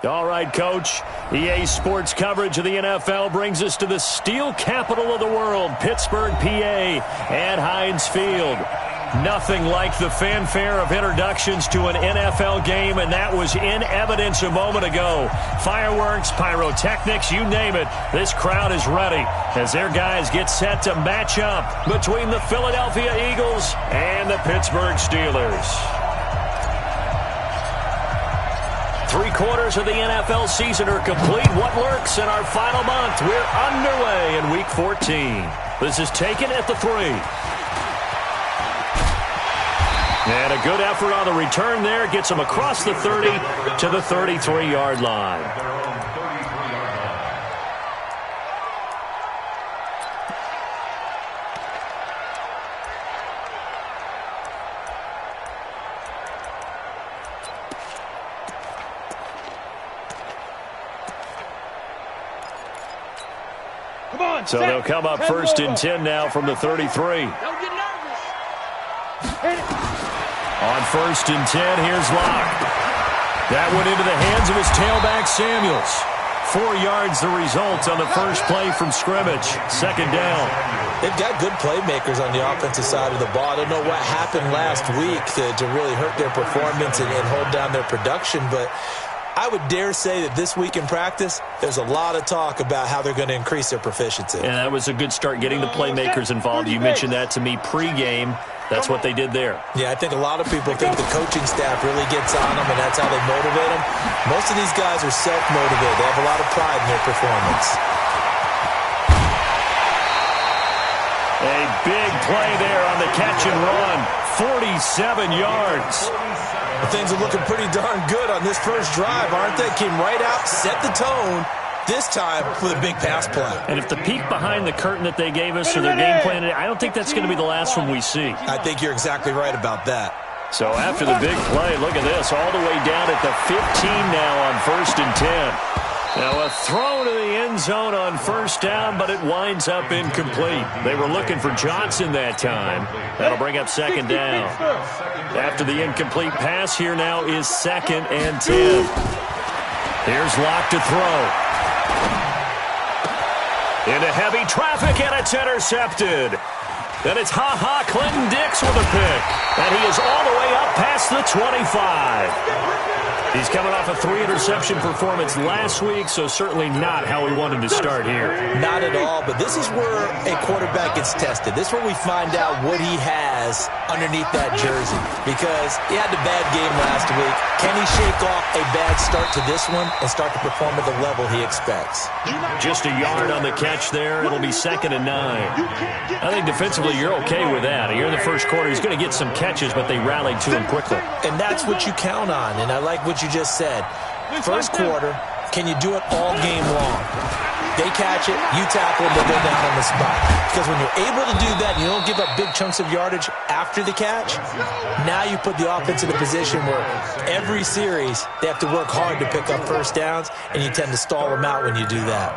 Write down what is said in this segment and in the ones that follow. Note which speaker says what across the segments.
Speaker 1: All right, Coach. EA Sports coverage of the NFL brings us to the steel capital of the world, Pittsburgh, PA, and Heinz Field. Nothing like the fanfare of introductions to an NFL game, and that was in evidence a moment ago. Fireworks, pyrotechnics, you name it. This crowd is ready as their guys get set to match up between the Philadelphia Eagles and the Pittsburgh Steelers. 3/4 of the NFL season are complete. What lurks in our final month? We're underway in Week 14. This is taken at the 3. And a good effort on the return there. Gets him across the 30 to the 33-yard line. So they'll come up 1st and 10 now from the 33.
Speaker 2: Don't get nervous.
Speaker 1: On 1st and 10, here's Locke. That went into the hands of his tailback, Samuels. 4 yards the result on the first play from scrimmage. 2nd down.
Speaker 3: They've got good playmakers on the offensive side of the ball. I don't know what happened last week to really hurt their performance and hold down their production, but I would dare say that this week in practice, there's a lot of talk about how they're going to increase their proficiency.
Speaker 1: And that was a good start getting the playmakers involved. You mentioned that to me pregame. That's what they did there.
Speaker 3: Yeah, I think a lot of people think the coaching staff really gets on them, and that's how they motivate them. Most of these guys are self-motivated. They have a lot of pride in their performance.
Speaker 1: A big play there on the catch and run. 47 yards.
Speaker 3: Things are looking pretty darn good on this first drive, aren't they? Came right out, set the tone, this time with a big pass play.
Speaker 1: And if the peek behind the curtain that they gave us or their game plan, I don't think that's going to be the last one we see.
Speaker 3: I think you're exactly right about that.
Speaker 1: So after the big play, look at this, all the way down at the 15 now on 1st and 10. Now a throw to the end zone on 1st down, but it winds up incomplete. They were looking for Johnson that time. That'll bring up 2nd down. After the incomplete pass, here now is 2nd and 10. Here's Locke to throw. Into heavy traffic, and it's intercepted. Then it's Clinton Dix with a pick. And he is all the way up past the 25. He's coming off a 3-interception performance last week, so certainly not how we wanted to start here.
Speaker 3: Not at all, but this is where a quarterback gets tested. This is where we find out what he has underneath that jersey, because he had a bad game last week. Can he shake off a bad start to this one and start to perform at the level he expects?
Speaker 1: Just a yard on the catch there. It'll be 2nd and 9. I think defensively you're okay with that. Here in the first quarter, he's going to get some catches, but they rallied to him quickly.
Speaker 3: And that's what you count on, and I like what you just said. First quarter, can you do it all game long? They catch it, you tackle them, they go down on the spot. Because when you're able to do that and you don't give up big chunks of yardage after the catch, now you put the offense in a position where every series they have to work hard to pick up 1st downs, and you tend to stall them out when you do that.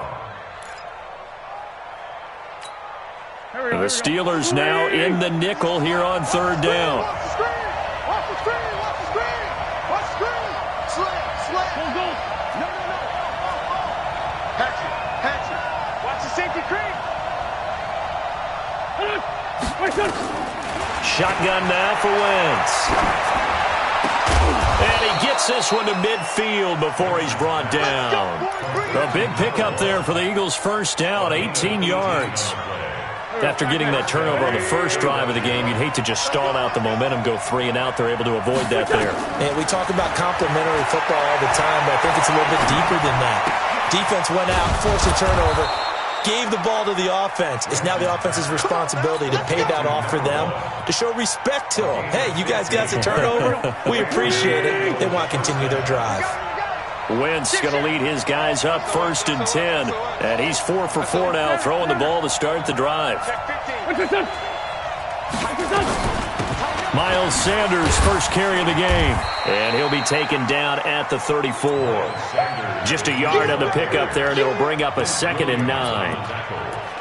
Speaker 1: The Steelers now in the nickel here on 3rd down. Shotgun now for Wentz. And he gets this one to midfield before he's brought down. A big pickup there for the Eagles' 1st down, 18 yards. After getting that turnover on the first drive of the game, you'd hate to just stall out the momentum, go 3 and out. They're able to avoid that there.
Speaker 3: And we talk about complementary football all the time, but I think it's a little bit deeper than that. Defense went out, forced a turnover, gave the ball to the offense. It's now the offense's responsibility to pay that off for them, to show respect to them. Hey, you guys got the turnover? We appreciate it. They want to continue their drive.
Speaker 1: Wentz going to lead his guys up 1st and 10. And he's 4 for 4 now, throwing the ball to start the drive. Miles Sanders, first carry of the game. And he'll be taken down at the 34. Just a yard on the pickup there, and it'll bring up a 2nd and 9.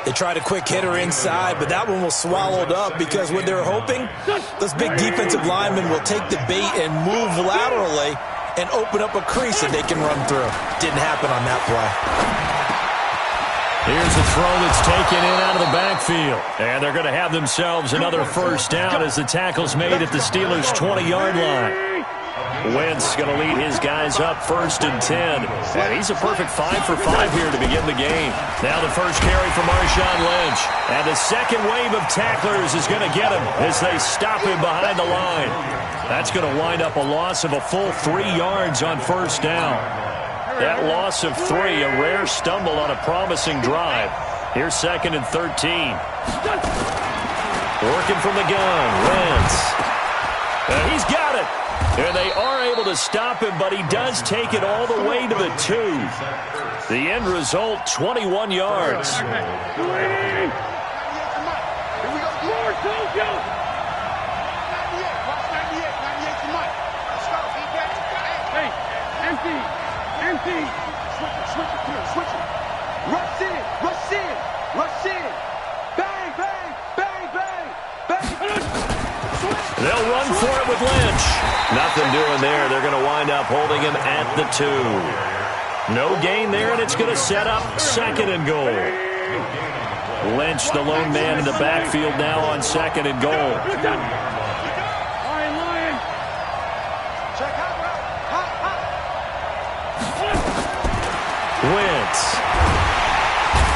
Speaker 3: They tried a quick hitter inside, but that one was swallowed up because what they're hoping, those big defensive linemen will take the bait and move laterally and open up a crease that they can run through. Didn't happen on that play.
Speaker 1: Here's a throw that's taken in out of the backfield. And they're going to have themselves another first down as the tackle's made at the Steelers' 20-yard line. Wentz going to lead his guys up 1st and 10. And he's a perfect 5 for 5 here to begin the game. Now the first carry for Marshawn Lynch. And the second wave of tacklers is going to get him as they stop him behind the line. That's going to wind up a loss of a full 3 yards on first down. That loss of 3, a rare stumble on a promising drive. Here's 2nd and 13. Working from the gun, Wentz. And he's got it. And they are able to stop him, but he does take it all the way to the 2. The end result, 21 yards.
Speaker 2: Switch it. Rush in. Bang, bang, bang, bang, bang.
Speaker 1: They'll run for it with Lynch. Nothing doing there. They're going to wind up holding him at the 2. No gain there, and it's going to set up 2nd and goal. Lynch, the lone man in the backfield now on 2nd and goal. Wentz.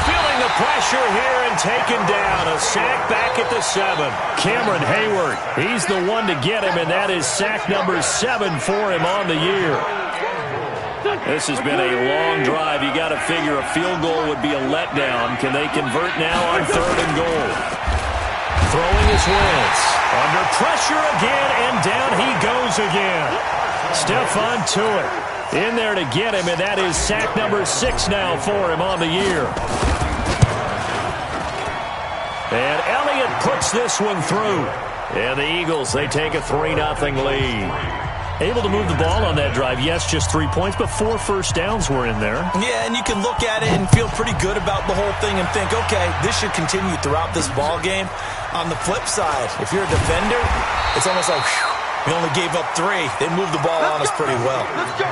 Speaker 1: Feeling the pressure here and taken down. A sack back at the 7. Cameron Hayward, he's the one to get him, and that is sack number 7 for him on the year. This has been a long drive. You got to figure a field goal would be a letdown. Can they convert now on 3rd and goal? Throwing is Wentz. Under pressure again, and down he goes again. Stephon Tuitt in there to get him, and that is sack number 6 now for him on the year. And Elliott puts this one through. And the Eagles, they take a 3-0 lead. Able to move the ball on that drive. Yes, just 3 points, but 4 first downs were in there.
Speaker 3: Yeah, and you can look at it and feel pretty good about the whole thing and think, okay, this should continue throughout this ball game. On the flip side, if you're a defender, it's almost like, whew, we only gave up 3. They moved the ball on us pretty well.
Speaker 2: Let's go.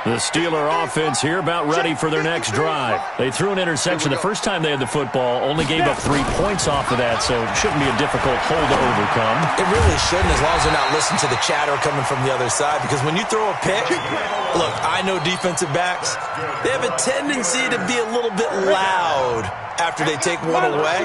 Speaker 1: The Steeler offense here about ready for their next drive. They threw an interception the first time they had the football, only gave up 3 points off of that, so it shouldn't be a difficult hole to overcome.
Speaker 3: It really shouldn't, as long as they're not listening to the chatter coming from the other side, because when you throw a pick, look, I know defensive backs, they have a tendency to be a little bit loud after they take one away,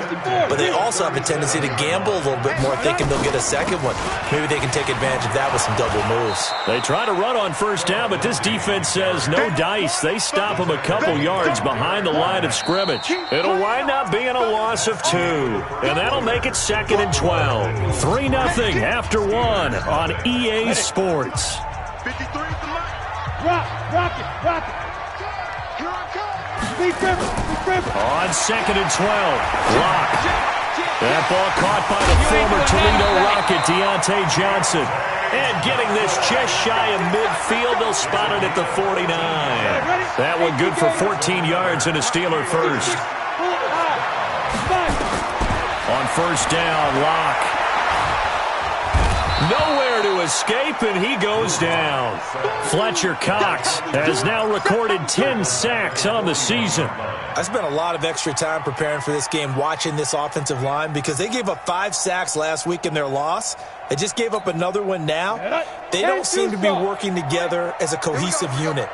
Speaker 3: but they also have a tendency to gamble a little bit more, thinking they'll get a second one. Maybe they can take advantage of that with some double moves.
Speaker 1: They try to run on first down, but this defense says no dice. They stop them a couple yards behind the line of scrimmage. It'll wind up being a loss of 2, and that'll make it 2nd and 12. 3-0 after 1 on EA Sports.
Speaker 2: 53, rock it. Here I come. Be driven.
Speaker 1: On 2nd and 12, Locke. That ball caught by the former Toledo Rocket, Deontay Johnson. And getting this just shy of midfield, they'll spot it at the 49. That one good for 14 yards and a Steeler first. On first down, Locke. Nowhere to escape, and he goes down. Fletcher Cox has now recorded 10 sacks on the season.
Speaker 3: I spent a lot of extra time preparing for this game, watching this offensive line, because they gave up 5 sacks last week in their loss. They just gave up another one now. They don't seem to be working together as a cohesive unit.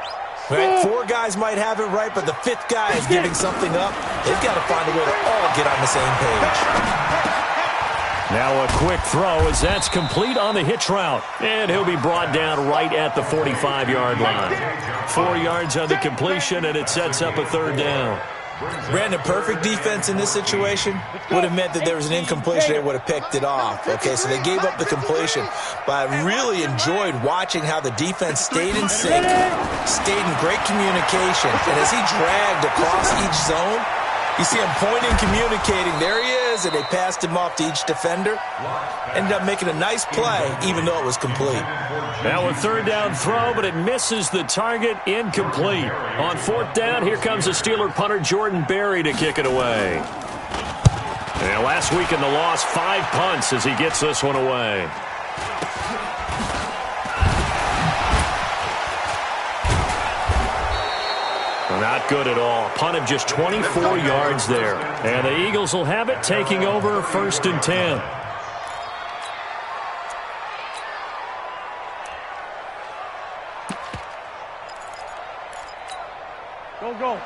Speaker 3: Right? 4 guys might have it right, but the 5th guy is giving something up. They've got to find a way to all get on the same page.
Speaker 1: Now a quick throw as that's complete on the hitch route. And he'll be brought down right at the 45-yard line. 4 yards on the completion, and it sets up a 3rd down.
Speaker 3: Brandon, perfect defense in this situation would have meant that there was an incompletion. They would have picked it off. Okay, so they gave up the completion. But I really enjoyed watching how the defense stayed in sync, stayed in great communication. And as he dragged across each zone, you see him pointing, communicating. There he is, and they passed him off to each defender. Ended up making a nice play, even though it was complete.
Speaker 1: Now a 3rd down throw, but it misses the target, incomplete. On 4th down, here comes the Steeler punter Jordan Berry to kick it away. And last week in the loss, 5 punts as he gets this one away. Not good at all. Punt of just 24 yards there. And the Eagles will have it, taking over 1st and 10.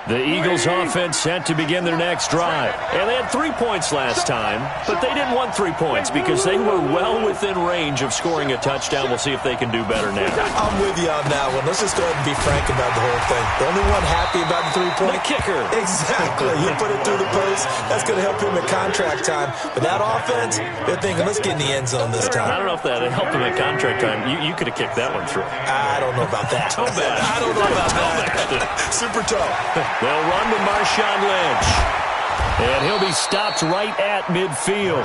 Speaker 1: The Eagles offense set to begin their next drive. And they had 3 points last time, but they didn't want 3 points because they were well within range of scoring a touchdown. We'll see if they can do better now.
Speaker 3: I'm with you on that one. Let's just go ahead and be frank about the whole thing. The only one happy about the 3-point?
Speaker 1: The kicker.
Speaker 3: Exactly. He put it through the post. That's going to help him at contract time. But that offense, they're thinking, let's get in the end zone this time.
Speaker 1: I don't know if that helped him at contract time. You could have kicked that one through.
Speaker 3: I don't know about that.
Speaker 1: Toe bash.
Speaker 3: I don't know about that. Super toe.
Speaker 1: They'll run to Marshawn Lynch. And he'll be stopped right at midfield.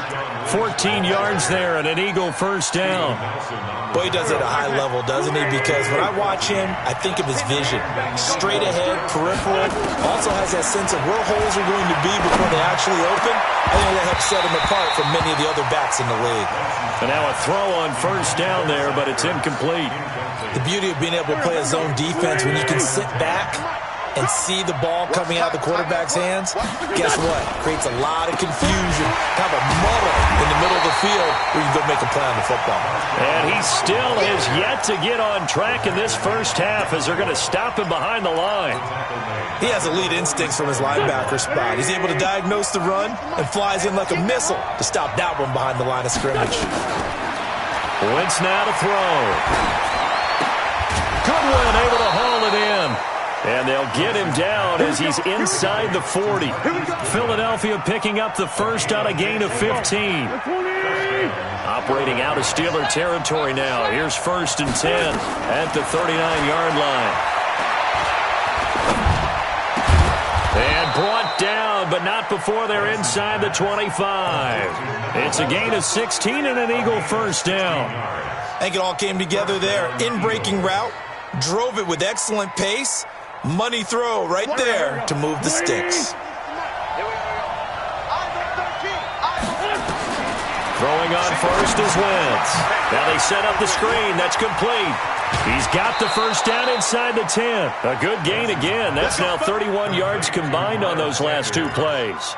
Speaker 1: 14 yards there and an Eagle 1st down.
Speaker 3: Boy, he does it at a high level, doesn't he? Because when I watch him, I think of his vision. Straight ahead, peripheral. Also has that sense of where holes are going to be before they actually open. I think that helps set him apart from many of the other backs in the league.
Speaker 1: And now a throw on 1st down there, but it's incomplete.
Speaker 3: The beauty of being able to play a zone defense when you can sit back and see the ball coming out of the quarterback's hands, guess what? Creates a lot of confusion, kind of a muddle in the middle of the field where you go make a play on the football.
Speaker 1: And he still has yet to get on track in this 1st half as they're going to stop him behind the line.
Speaker 3: He has elite instincts from his linebacker spot. He's able to diagnose the run and flies in like a missile to stop that one behind the line of scrimmage.
Speaker 1: Wentz now to throw. Goodwin able to haul it in. And they'll get him down as he's inside the 40. Philadelphia picking up the 1st on a gain of 15. Operating out of Steeler territory now. Here's 1st and 10 at the 39-yard line. And brought down, but not before they're inside the 25. It's a gain of 16 and an Eagle 1st down.
Speaker 3: I think it all came together there. In-breaking route, drove it with excellent pace. Money throw right there to move the sticks.
Speaker 1: Throwing on 1st is Wentz. Now they set up the screen. That's complete. He's got the 1st down inside the 10. A good gain again. That's now 31 yards combined on those last 2 plays.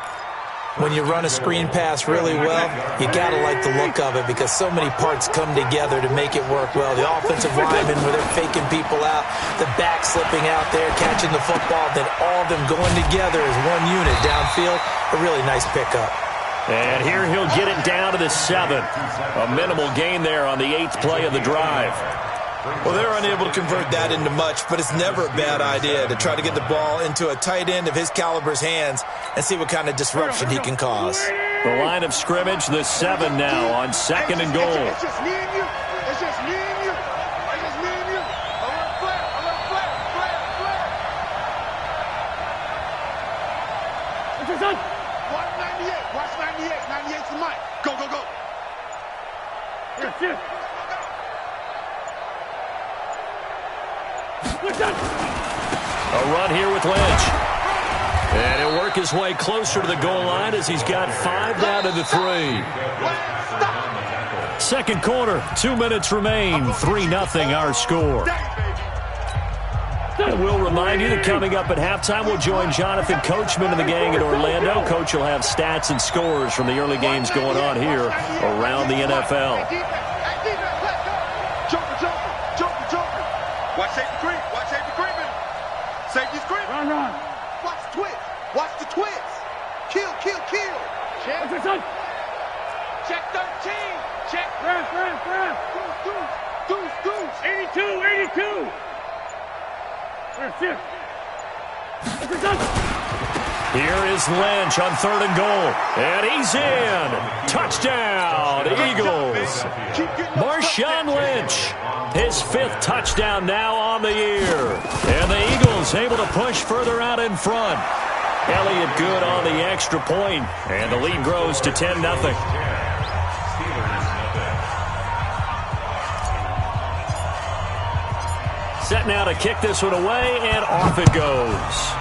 Speaker 3: When you run a screen pass really well, you got to like the look of it because so many parts come together to make it work well. The offensive linemen where they're faking people out, the back slipping out there, catching the football, then all of them going together as one unit downfield. A really nice pickup.
Speaker 1: And here he'll get it down to the 7. A minimal gain there on the 8th play of the drive.
Speaker 3: Well, they're unable to convert that into much, but it's never a bad idea to try to get the ball into a tight end of his caliber's hands and see what kind of disruption he can cause.
Speaker 1: The line of scrimmage, the 7 now on 2nd and goal.
Speaker 2: It's just me and you. It's just me and you. It's just me and you. A little flare, a little flare, flare, flare. What's your son? Watch 98. Watch 98. 98's the mic. Go, go, go. Here, here.
Speaker 1: A run here with Lynch. And he'll work his way closer to the goal line as he's got 5 down to the 3. 2nd quarter, 2 minutes remain. 3-0 our score. And we'll remind you that coming up at halftime, we'll join Jonathan Coachman and the gang in Orlando. Coach will have stats and scores from the early games going on here around the NFL.
Speaker 2: Watch safety creep. Watch safety creeping. Safety's creeping. Run, run. Watch the twist. Watch the twist. Kill, kill, kill. Check. What's your son? Check 13. Check. Ref. Deuce, deuce. 82. Where's it? What's your son?
Speaker 1: Here is Lynch on 3rd and goal. And he's in. Touchdown, Eagles. Marshawn Lynch. His 5th touchdown now on the year. And the Eagles able to push further out in front. Elliott good on the extra point, and the lead grows to 10-0. Set now to kick this one away, and off it goes.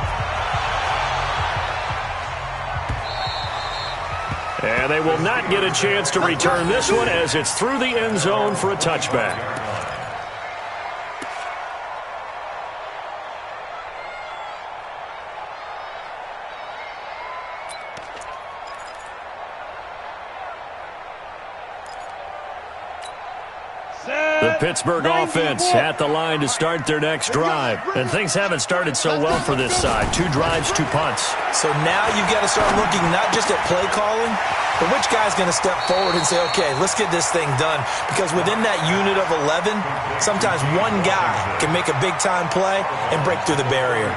Speaker 1: And they will not get a chance to return this one as it's through the end zone for a touchback. The Pittsburgh offense at the line to start their next drive. And things haven't started so well for this side. 2 drives, 2 punts.
Speaker 3: So now you've got to start looking not just at play calling, but which guy's going to step forward and say, okay, let's get this thing done. Because within that unit of 11, sometimes one guy can make a big-time play and break through the barrier.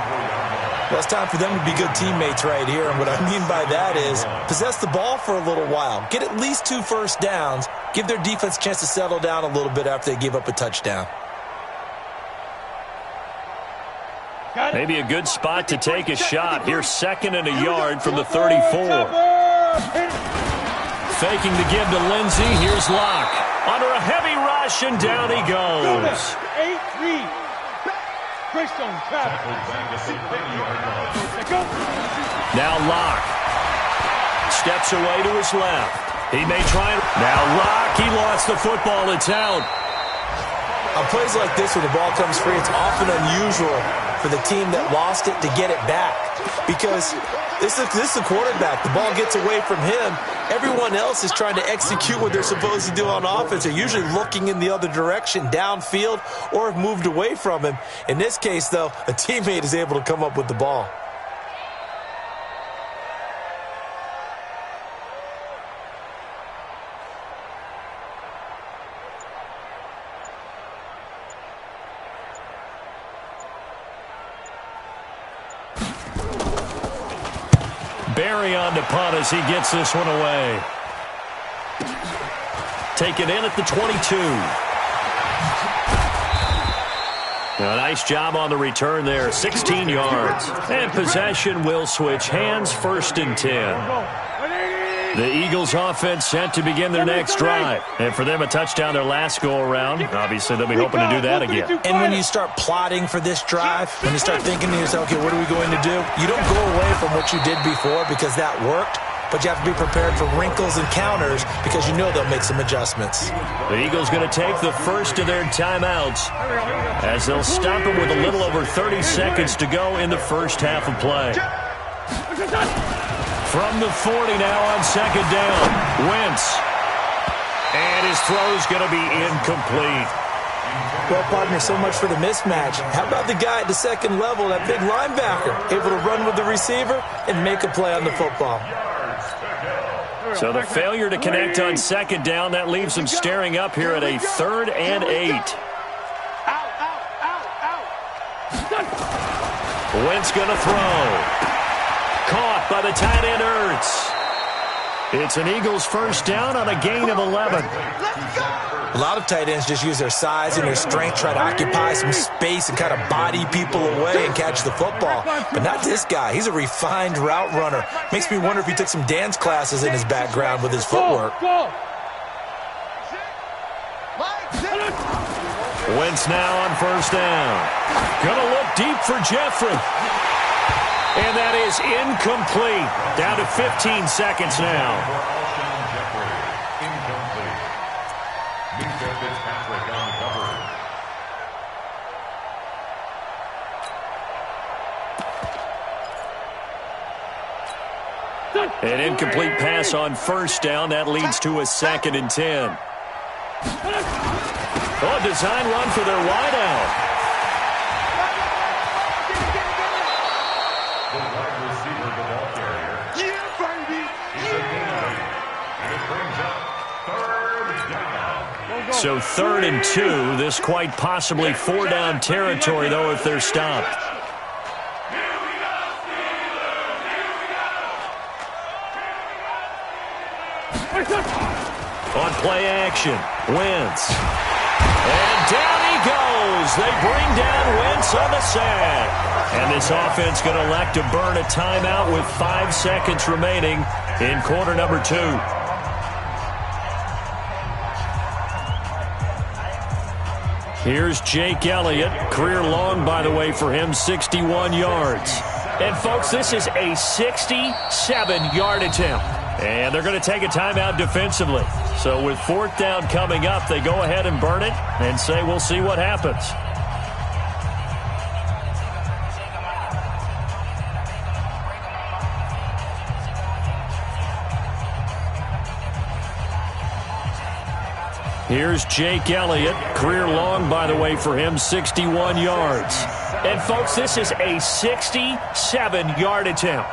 Speaker 3: Well, it's time for them to be good teammates right here. And what I mean by that is possess the ball for a little while. Get at least 2 first downs. Give their defense a chance to settle down a little bit after they give up a touchdown.
Speaker 1: Maybe a good spot to take a shot. Here's 2nd and a yard from the 34. Faking the give to Lindsey. Here's Locke. Under a heavy rush, and down he goes.
Speaker 2: 8-3.
Speaker 1: Now Locke steps away to his left. He may try it. Now Locke, he lost the football. It's out.
Speaker 3: On plays like this, when the ball comes free, it's often unusual for the team that lost it to get it back. Because this is a quarterback. The ball gets away from him. Everyone else is trying to execute what they're supposed to do on offense. They're usually looking in the other direction, downfield, or have moved away from him. In this case, though, a teammate is able to come up with the ball.
Speaker 1: Barry on to punt as he gets this one away. Taken in at the 22. A nice job on the return there. 16 yards. And possession will switch hands. 1st and 10. The Eagles offense set to begin their next drive. And for them, a touchdown their last go-around. Obviously, they'll be hoping to do that again.
Speaker 3: And when you start plotting for this drive, when you start thinking to yourself, okay, what are we going to do? You don't go away from what you did before because that worked. But you have to be prepared for wrinkles and counters because you know they'll make some adjustments.
Speaker 1: The Eagles going to take the first of their timeouts as they'll stop it with a little over 30 seconds to go in the first half of play. From the 40 now on 2nd down. Wentz. And his throw's going to be incomplete.
Speaker 3: Well, partner, so much for the mismatch. How about the guy at the 2nd level, that big linebacker, able to run with the receiver and make a play on the football?
Speaker 1: So the failure to connect on 2nd down, that leaves them staring up here at a 3rd and 8. Wentz going to throw. Caught by the tight end Ertz. It's an Eagles first down on a gain of 11.
Speaker 3: A lot of tight ends just use their size and their strength, try to occupy some space and kind of body people away and catch the football. But not this guy. He's a refined route runner. Makes me wonder if he took some dance classes in his background with his footwork.
Speaker 1: Wentz now on 1st down. Gonna look deep for Jeffrey. And that is incomplete. Down to 15 seconds now. An incomplete pass on 1st down. That leads to a 2nd and 10. Oh, design run for their wideout. So 3rd and 2. This quite possibly 4-down territory, though, if they're stopped. On play action, Wentz. And down he goes. They bring down Wentz on the sack. And this offense going to elect to burn a timeout with 5 seconds remaining in quarter number 2. Here's Jake Elliott. Career long, by the way, for him, 61 yards. And, folks, this is a 67-yard attempt. And they're going to take a timeout defensively. So with 4th down coming up, they go ahead and burn it and say we'll see what happens. Here's Jake Elliott. Career long, by the way, for him, 61 yards. And, folks, this is a 67-yard attempt.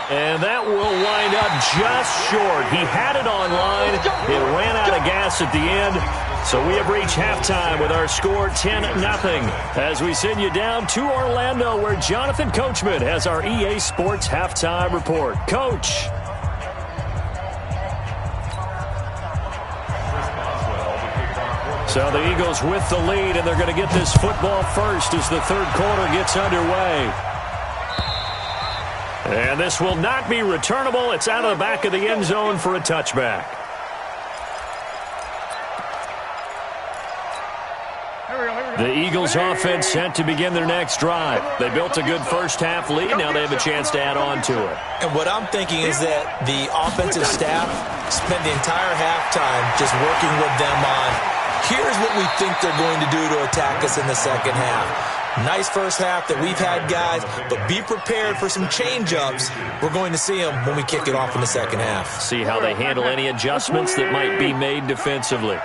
Speaker 1: And that will wind up just short. He had it on line. It ran out of gas at the end. So we have reached halftime with our score 10-0 as we send you down to Orlando where Jonathan Coachman has our EA Sports halftime report. Coach. So the Eagles with the lead, and they're going to get this football first as the third quarter gets underway. And this will not be returnable. It's out of the back of the end zone for a touchback. The Eagles offense set to begin their next drive. They built a good first-half lead. Now they have a chance to add on to it.
Speaker 3: And what I'm thinking is that the offensive staff spent the entire halftime just working with them on, here's what we think they're going to do to attack us in the second half. Nice first half that we've had, guys, but be prepared for some change-ups. We're going to see them when we kick it off in the second half.
Speaker 1: See how they handle any adjustments that might be made defensively.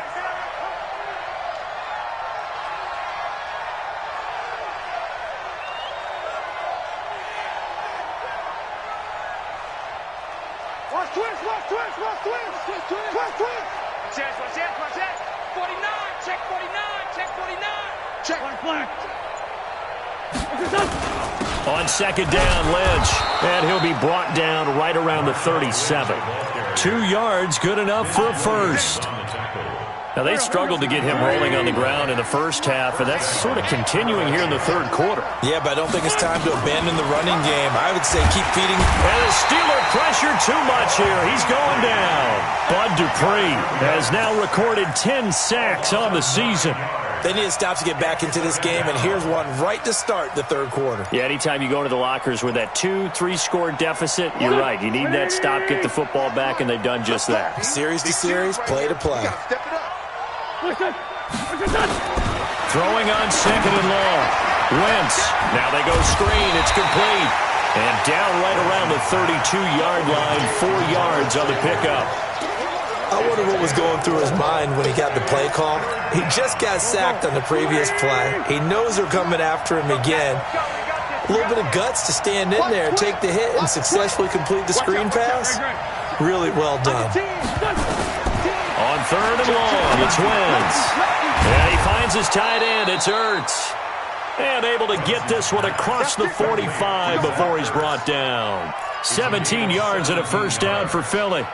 Speaker 1: On second down, Lynch, and he'll be brought down right around the 37. 2 yards, good enough for a first. Now, they struggled to get him rolling on the ground in the first half, and that's sort of continuing here in the third quarter.
Speaker 3: Yeah, but I don't think it's time to abandon the running game. I would say keep feeding.
Speaker 1: And the Steeler pressure too much here. He's going down. Bud Dupree has now recorded 10 sacks on the season.
Speaker 3: They need to stop to get back into this game, and here's one right to start the third quarter.
Speaker 1: Yeah, anytime you go into the lockers with that 2-3 score deficit, you're right. You need that stop, get the football back, and they've done just that.
Speaker 3: Series to series, play to play.
Speaker 1: Throwing on second and long. Wentz. Now they go screen. It's complete. And down right around the 32-yard line, 4 yards on the pickup.
Speaker 3: I wonder what was going through his mind when he got the play call. He just got sacked on the previous play. He knows they're coming after him again. A little bit of guts to stand in there, take the hit, and successfully complete the screen pass. Really well done.
Speaker 1: On third and long, it's Wentz. And he finds his tight end. It's Ertz. And able to get this one across the 45 before he's brought down. 17 yards and a first down for Philly.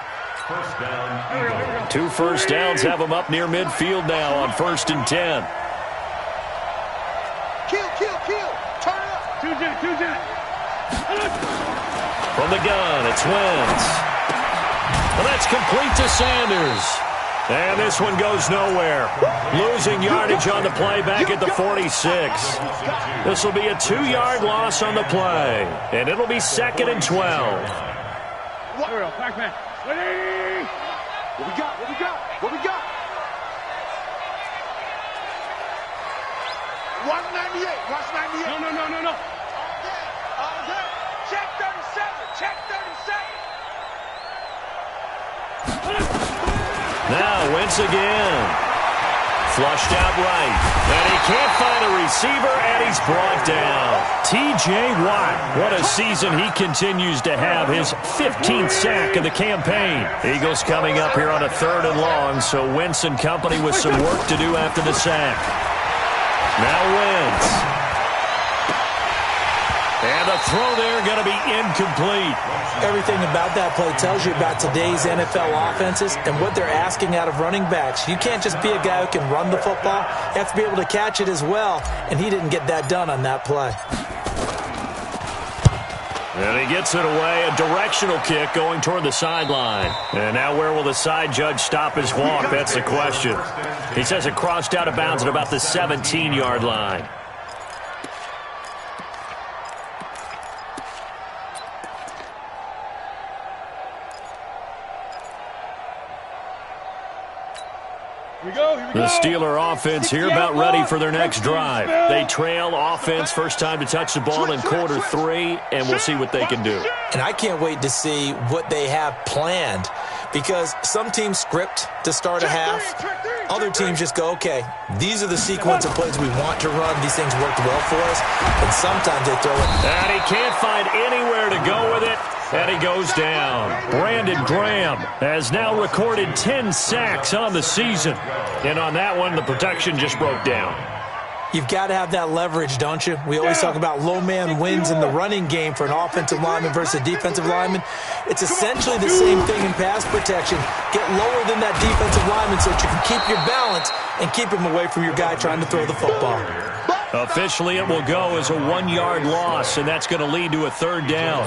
Speaker 1: 2 first downs have them up near midfield now on 1st and 10.
Speaker 2: Kill. Turn it up.
Speaker 1: From the gun, it's Wentz. Well, that's complete to Sanders. And this one goes nowhere. Losing yardage on the play back at the 46. This will be a 2-yard loss on the play. And it'll be 2nd and 12.
Speaker 2: What we got? Watch 98.
Speaker 4: No.
Speaker 2: All day. Check 37.
Speaker 1: Now Wentz again. Flushed out right. And he can't find a receiver, and he's brought down. T.J. Watt, what a season he continues to have. His 15th sack of the campaign. Eagles coming up here on a 3rd and long, so Wentz and company with some work to do after the sack. Now Wentz. And the throw there going to be incomplete.
Speaker 3: Everything about that play tells you about today's NFL offenses and what they're asking out of running backs. You can't just be a guy who can run the football. You have to be able to catch it as well, and he didn't get that done on that play.
Speaker 1: And he gets it away, a directional kick going toward the sideline. And now where will the side judge stop his walk? That's the question. He says it crossed out of bounds at about the 17-yard line. The Steeler offense here about ready for their next drive. They trail offense, first time to touch the ball in quarter 3, and we'll see what they can do.
Speaker 3: And I can't wait to see what they have planned, because some teams script to start a half. Other teams just go, okay, these are the sequence of plays we want to run. These things worked well for us. And sometimes they throw it.
Speaker 1: And he can't find anywhere to go with it. And he goes down. Brandon Graham has now recorded 10 sacks on the season. And on that one, the protection just broke down.
Speaker 3: You've got to have that leverage, don't you? We always talk about low man wins in the running game for an offensive lineman versus a defensive lineman. It's essentially the same thing in pass protection. Get lower than that defensive lineman so that you can keep your balance and keep him away from your guy trying to throw the football.
Speaker 1: Officially, it will go as a 1-yard loss, and that's going to lead to a third down.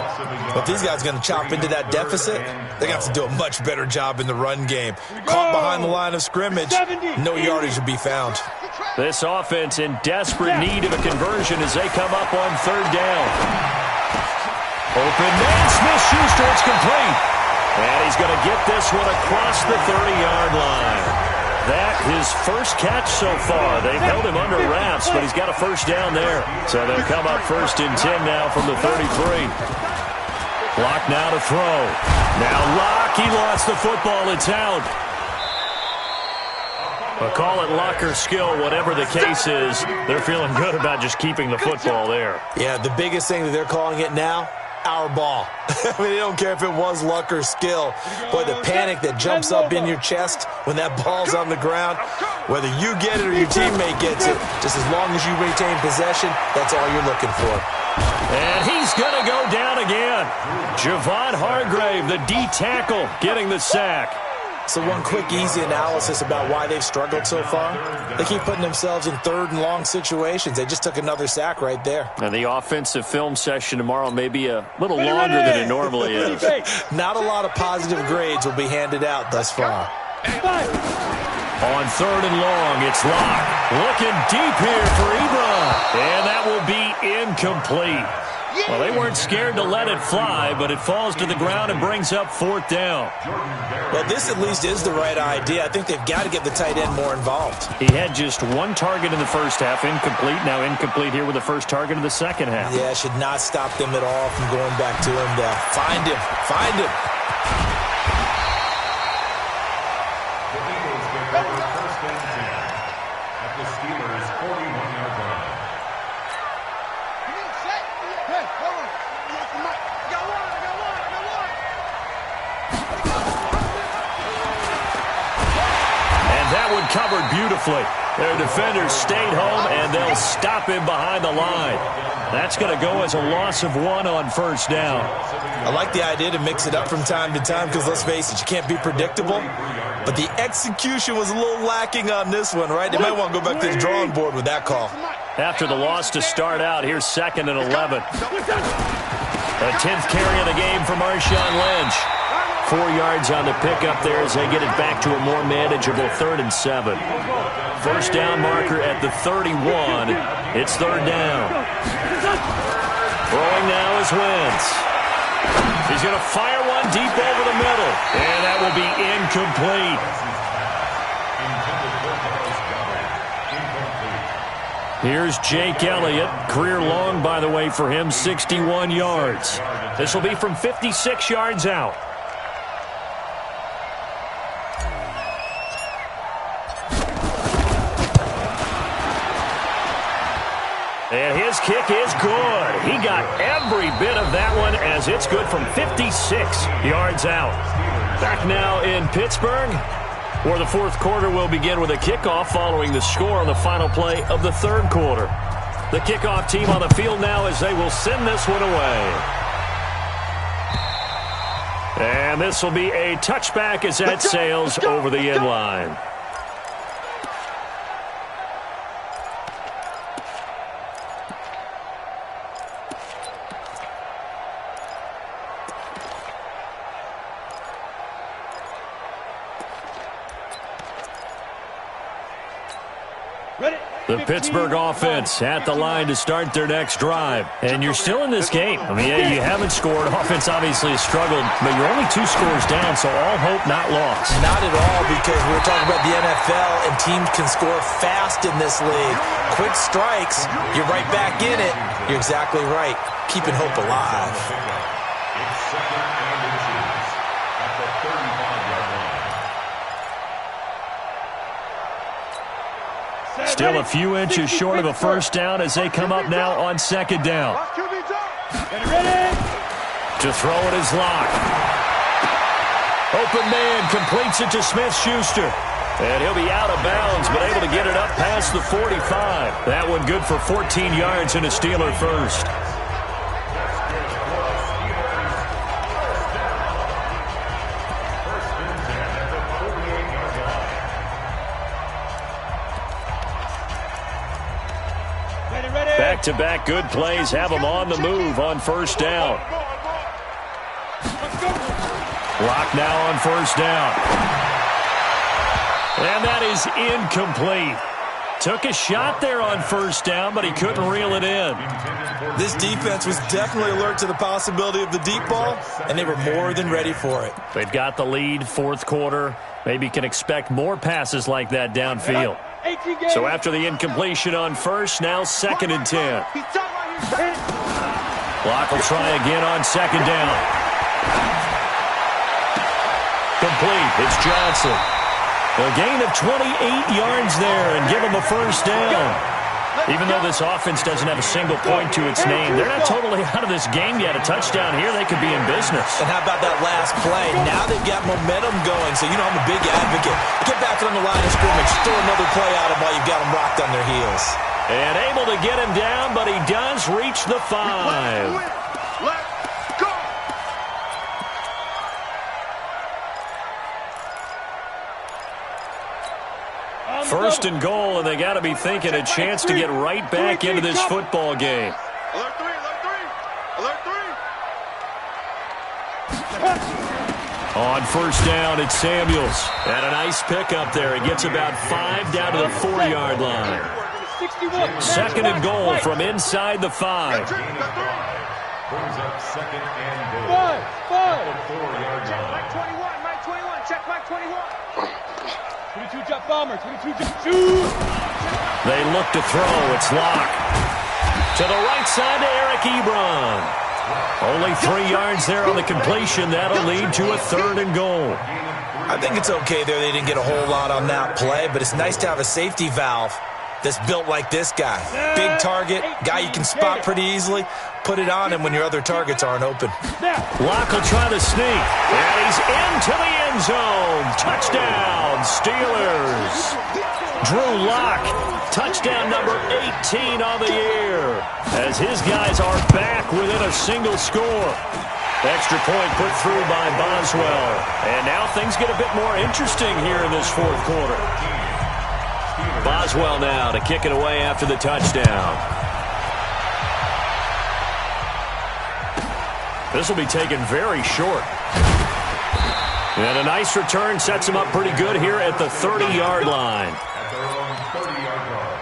Speaker 3: But if these guys are going to chop into that deficit, they're going to have to do a much better job in the run game. Caught behind the line of scrimmage, no yardage will be found.
Speaker 1: This offense in desperate need of a conversion as they come up on third down. Open man, Smith-Schuster, it's complete. And he's going to get this one across the 30-yard line. That his first catch so far. They've held him under wraps, but he's got a first down there. So they'll come up 1st and 10 now from the 33. Lock now to throw. Now Lock, he lost the football. It's out. But call it luck or skill, whatever the case is, they're feeling good about just keeping the football there.
Speaker 3: Yeah, the biggest thing that they're calling it now, our ball. I mean, they don't care if it was luck or skill. Boy, the panic that jumps up in your chest when that ball's on the ground, whether you get it or your teammate gets it, just as long as you retain possession, that's all you're looking for.
Speaker 1: And he's going to go down again. Javon Hargrave, the D tackle, getting the sack.
Speaker 3: So one quick, easy analysis about why they've struggled so far. They keep putting themselves in third and long situations. They just took another sack right there.
Speaker 1: And the offensive film session tomorrow may be a little longer than it normally is.
Speaker 3: Not a lot of positive grades will be handed out thus far.
Speaker 1: On third and long, it's Lock. Looking deep here for Ebron. And that will be incomplete. Well, they weren't scared to let it fly, but it falls to the ground and brings up 4th down.
Speaker 3: Well, this at least is the right idea. I think they've got to get the tight end more involved.
Speaker 1: He had just 1 target in the first half, incomplete. Now incomplete here with the first target of the second half.
Speaker 3: Yeah, should not stop them at all from going back to him to find him. Find him.
Speaker 4: The Eagles get their first and 10 at the Steelers' 41-yard line.
Speaker 1: Covered beautifully. Their defenders stayed home, and they'll stop him behind the line. That's going to go as a loss of 1 on first down.
Speaker 3: I like the idea to mix it up from time to time because, let's face it, you can't be predictable. But the execution was a little lacking on this one, right? They might want to go back to the drawing board with that call.
Speaker 1: After the loss to start out, here's 2nd and 11. A 10th carry of the game for Marshawn Lynch. 4 yards on the pickup there as they get it back to a more manageable 3rd and 7. First down marker at the 31. It's 3rd down. Throwing now is Wentz. He's going to fire one deep over the middle. And that will be incomplete. Here's Jake Elliott. Career long, by the way, for him, 61 yards. This will be from 56 yards out. And his kick is good. He got every bit of that one as it's good from 56 yards out. Back now in Pittsburgh, where the 4th quarter will begin with a kickoff following the score on the final play of the 3rd quarter. The kickoff team on the field now as they will send this one away. And this will be a touchback as that sails over the end line. The Pittsburgh offense at the line to start their next drive. And you're still in this game. I mean, yeah, you haven't scored. Offense obviously has struggled, but you're only 2 scores down, so all hope not lost.
Speaker 3: Not at all, because we're talking about the NFL, and teams can score fast in this league. Quick strikes, you're right back in it. You're exactly right. Keeping hope alive.
Speaker 4: It's second and inches at the 35-yard line.
Speaker 1: Still a few inches short of a first down as they come up now on second down. To throw it is Locke. Open man completes it to Smith-Schuster. And he'll be out of bounds, but able to get it up past the 45. That one good for 14 yards and a Steeler first. Back-to-back good plays have them on the move on first down. Locke now on first down. And that is incomplete. Took a shot there on first down, but he couldn't reel it in.
Speaker 3: This defense was definitely alert to the possibility of the deep ball, and they were more than ready for it.
Speaker 1: They've got the lead, fourth quarter. Maybe can expect more passes like that downfield. So after the incompletion on first, now second and 10. Locke will try again on second down. Complete. It's Johnson. A gain of 28 yards there and give him a first down. Even though this offense doesn't have a single point to its name, they're not totally out of this game yet. A touchdown here, they could be in business.
Speaker 3: And how about that last play? Now they've got momentum going, so you know I'm a big advocate. Get back on the line of scrimmage, throw another play at them while you've got them rocked on their heels.
Speaker 1: And able to get him down, but he does reach the 5. First and goal, and they got to be thinking a chance to get right back into this football game.
Speaker 2: Alert 3, alert 3, alert 3.
Speaker 1: On first down, it's Samuels. And a nice pickup there. He gets about 5 down to the 4-yard line. Second and goal from inside the 5.
Speaker 4: Brings up second and goal. 5. At the 4-yard line.
Speaker 2: Mike 21, Mike 21, check Mike 21.
Speaker 5: 22 jump bomber, 22 jump shoot.
Speaker 1: They look to throw. It's Locke. To the right side to Eric Ebron. Only 3 yards there on the completion. That'll lead to a third and goal.
Speaker 3: I think it's okay there. They didn't get a whole lot on that play, but it's nice to have a safety valve that's built like this guy. Big target, guy you can spot pretty easily. Put it on him when your other targets aren't open.
Speaker 1: Locke will try the sneak. And he's into the end zone. Touchdown, Steelers. Drew Locke, touchdown number 18 on the year, as his guys are back within a single score. Extra point put through by Boswell. And now things get a bit more interesting here in this fourth quarter. Boswell now to kick it away after the touchdown. This will be taken very short. And a nice return sets him up pretty good here at the 30-yard line.
Speaker 4: At their own 30-yard line.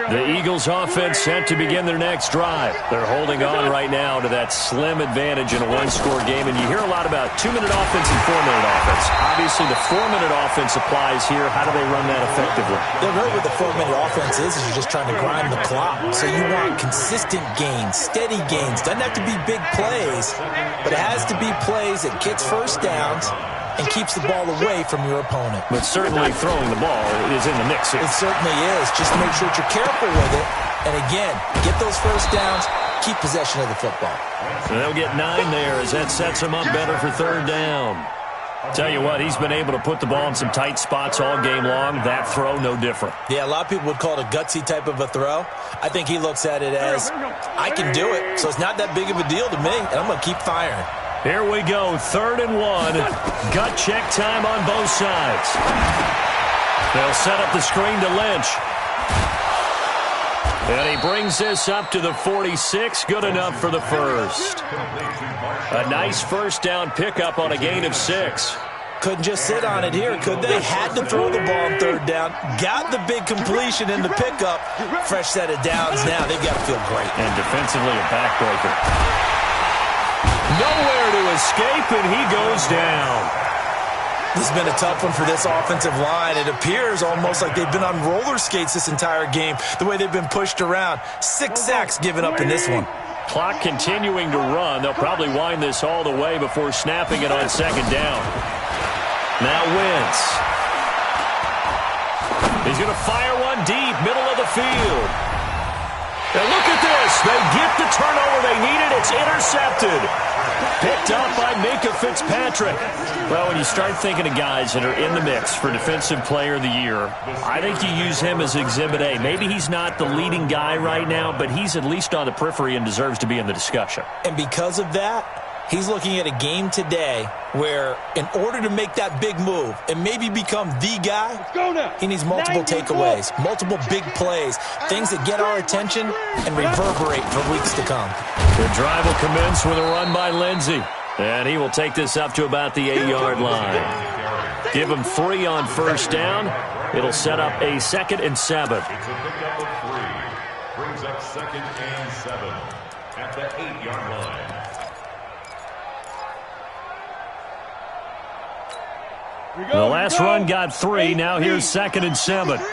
Speaker 1: The Eagles offense set to begin their next drive. They're holding on right now to that slim advantage in a one-score game, and you hear a lot about 2-minute offense and 4-minute offense. Obviously, the 4-minute offense applies here. How do they run that effectively?
Speaker 3: Yeah, really what the 4-minute offense is you're just trying to grind the clock. So you want consistent gains, steady gains. Doesn't have to be big plays, but it has to be plays that gets first downs and keeps the ball away from your opponent.
Speaker 1: But certainly throwing the ball is in the mix here.
Speaker 3: It certainly is. Just make sure that you're careful with it. And again, get those first downs, keep possession of the football.
Speaker 1: And they'll get 9 there as that sets them up better for third down. Tell you what, he's been able to put the ball in some tight spots all game long. That throw, no different.
Speaker 3: Yeah, a lot of people would call it a gutsy type of a throw. I think he looks at it as, I can do it, so it's not that big of a deal to me, and I'm going to keep firing.
Speaker 1: Here we go, 3rd and 1. Gut check time on both sides. They'll set up the screen to Lynch. And he brings this up to the 46. Good enough for the first. A nice first down pickup on a gain of 6.
Speaker 3: Couldn't just sit on it here, could they? Had to throw the ball on third down. Got the big completion in the pickup. Fresh set of downs now. They've got to feel great.
Speaker 1: And defensively a backbreaker. Nowhere to escape, and he goes down.
Speaker 3: This has been a tough one for this offensive line. It appears almost like they've been on roller skates this entire game, the way they've been pushed around. 6 sacks given up in this one.
Speaker 1: Clock continuing to run. They'll probably wind this all the way before snapping it on second down. Now Wentz. He's going to fire one deep, middle of the field. And look at this. They get the turnover they needed. It's intercepted. Picked up by Minkah Fitzpatrick. Well, when you start thinking of guys that are in the mix for Defensive Player of the Year, I think you use him as Exhibit A. Maybe he's not the leading guy right now, but he's at least on the periphery and deserves to be in the discussion.
Speaker 3: And because of that, he's looking at a game today where in order to make that big move and maybe become the guy, he needs multiple takeaways, multiple big plays, things that get our attention and reverberate for weeks to come.
Speaker 1: The drive will commence with a run by Lindsey. And he will take this up to about the 8-yard line. Give him 3 on first down. It'll set up a 2nd and 7.
Speaker 4: It's a pickup of 3. Brings up 2nd and 7 at the 8-yard line.
Speaker 1: The last run got 3. Now here's 2nd and 7.
Speaker 2: Hey,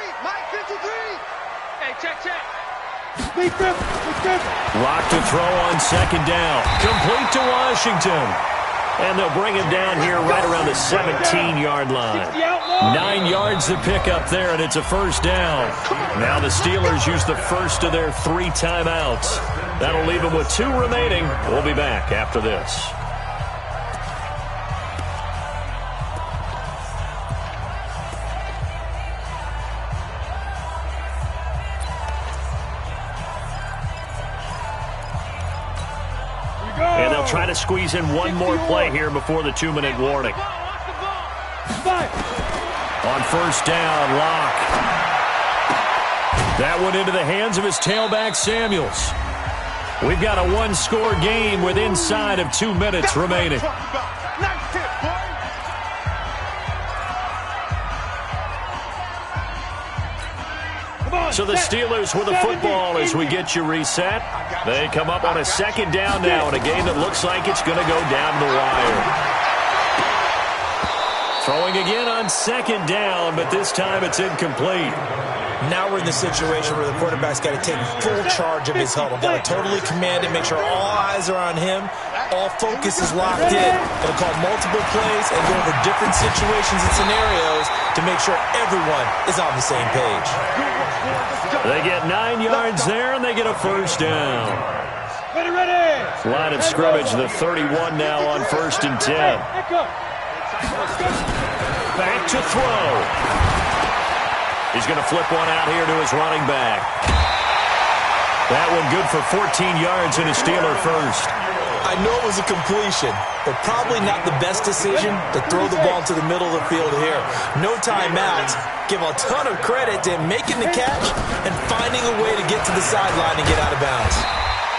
Speaker 2: check.
Speaker 1: Lock to throw on second down. Complete to Washington. And they'll bring him down here right around the 17-yard line. 9 yards to pick up there, and it's a first down. Now the Steelers use the first of their 3 timeouts. That'll leave them with 2 remaining. We'll be back after this. And they'll try to squeeze in one more play here before the 2-minute warning. On first down, Locke. That one into the hands of his tailback, Samuels. We've got a 1-score game with inside of 2 minutes remaining. So the Steelers with the football as we get you reset. They come up on a second down now in a game that looks like it's going to go down the wire. Throwing again on second down, but this time it's incomplete.
Speaker 3: Now we're in the situation where the quarterback's got to take full charge of his huddle. Got to totally command it, make sure all eyes are on him. All focus is locked in. Going to call multiple plays and go over different situations and scenarios to make sure everyone is on the same page.
Speaker 1: They get 9 yards there, and they get a first down. Line of scrimmage, the 31 now on first and 10. Back to throw. He's going to flip one out here to his running back. That one good for 14 yards and a Steeler first.
Speaker 3: I know it was a completion, but probably not the best decision to throw the ball to the middle of the field here. No timeouts. Give a ton of credit to him making the catch and finding a way to get to the sideline and get out of bounds.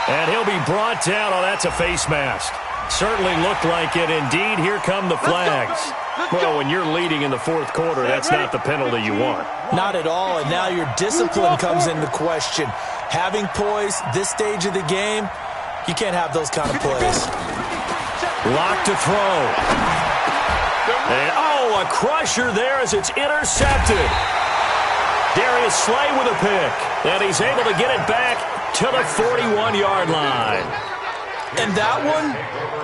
Speaker 1: And he'll be brought down. Oh, that's a face mask. Certainly looked like it. Indeed, here come the flags. Well, when you're leading in the fourth quarter, that's not the penalty you want.
Speaker 3: Not at all, and now your discipline comes into question. Having poise this stage of the game, you can't have those kind of plays.
Speaker 1: Lock to throw. And, oh, a crusher there as it's intercepted. Darius Slay with a pick. And he's able to get it back to the 41-yard line.
Speaker 3: And that one,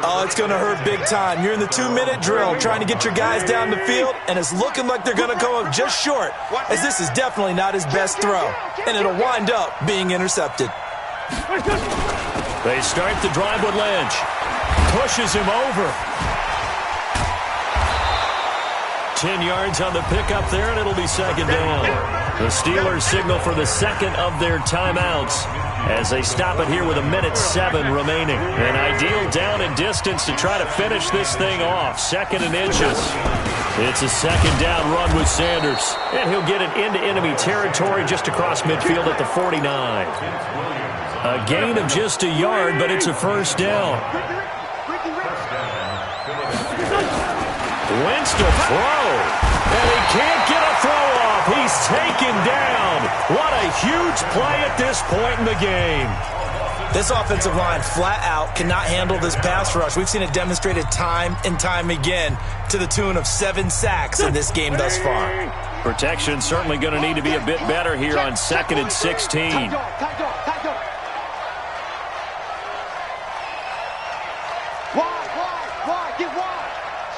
Speaker 3: oh, it's going to hurt big time. You're in the 2-minute drill trying to get your guys down the field, and it's looking like they're going to come up just short, as this is definitely not his best throw. And it'll wind up being intercepted.
Speaker 1: They start the drive with Lynch. Pushes him over. 10 yards on the pickup there, and it'll be second down. The Steelers signal for the second of their timeouts as they stop it here with 1:07 remaining. An ideal down and distance to try to finish this thing off. 2nd and inches. It's a second down run with Sanders. And he'll get it into enemy territory just across midfield at the 49. A gain of just a yard, but it's a first down. Wentz to throw. And he can't get a throw off. He's taken down. What a huge play at this point in the game.
Speaker 3: This offensive line flat out cannot handle this pass rush. We've seen it demonstrated time and time again to the tune of 7 sacks in this game thus far.
Speaker 1: Protection certainly going to need to be a bit better here on 2nd and 16.
Speaker 2: Wide, get wide.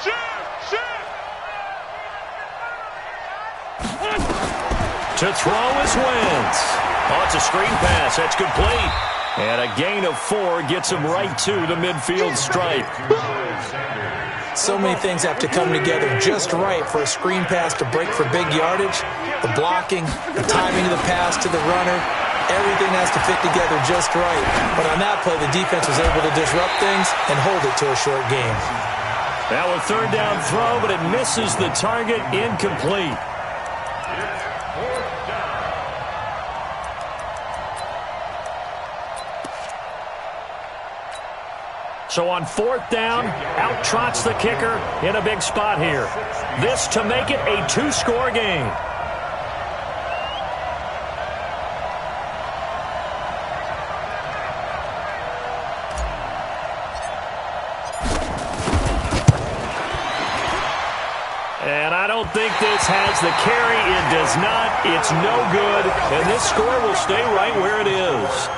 Speaker 2: Shoot.
Speaker 1: To throw is Wentz. Oh, it's a screen pass. That's complete. And a gain of 4 gets him right to the midfield stripe.
Speaker 3: So many things have to come together just right for a screen pass to break for big yardage. The blocking, the timing of the pass to the runner, everything has to fit together just right. But on that play, the defense was able to disrupt things and hold it to a short game.
Speaker 1: Now a 3rd down throw, but it misses the target, incomplete. So on 4th down, out trots the kicker in a big spot here. This to make it a 2-score game. And I don't think this has the carry. It does not. It's no good. And this score will stay right where it is.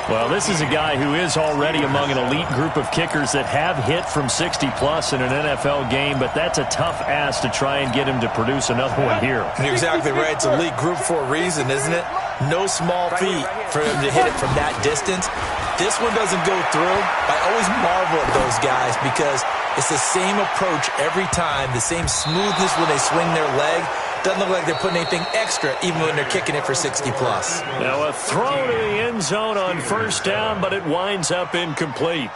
Speaker 1: Well, this is a guy who is already among an elite group of kickers that have hit from 60-plus in an NFL game, but that's a tough ask to try and get him to produce another one here.
Speaker 3: You're exactly right. It's elite group for a reason, isn't it? No small feat for him to hit it from that distance. This one doesn't go through. I always marvel at those guys because it's the same approach every time, the same smoothness when they swing their leg. Doesn't look like they're putting anything extra, even when they're kicking it for 60-plus.
Speaker 1: Now a throw to the end zone on 1st down, but it winds up incomplete.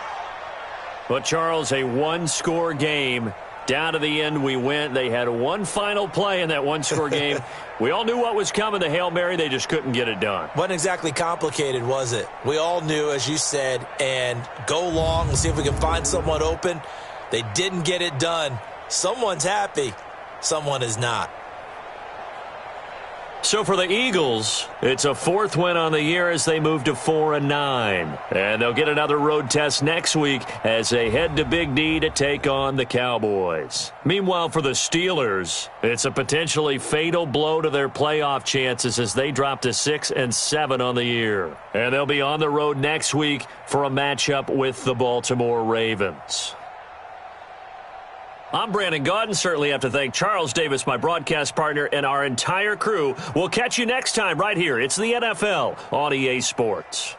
Speaker 1: But, Charles, a 1-score game. Down to the end we went. They had one final play in that 1-score game. We all knew what was coming, the Hail Mary. They just couldn't get it done.
Speaker 3: Wasn't exactly complicated, was it? We all knew, as you said, and go long and see if we can find someone open. They didn't get it done. Someone's happy. Someone is not.
Speaker 1: So for the Eagles, it's a 4th win on the year as they move to 4-9. And they'll get another road test next week as they head to Big D to take on the Cowboys. Meanwhile, for the Steelers, it's a potentially fatal blow to their playoff chances as they drop to 6-7 on the year. And they'll be on the road next week for a matchup with the Baltimore Ravens. I'm Brandon Gaudin. Certainly have to thank Charles Davis, my broadcast partner, and our entire crew. We'll catch you next time right here. It's the NFL on EA Sports.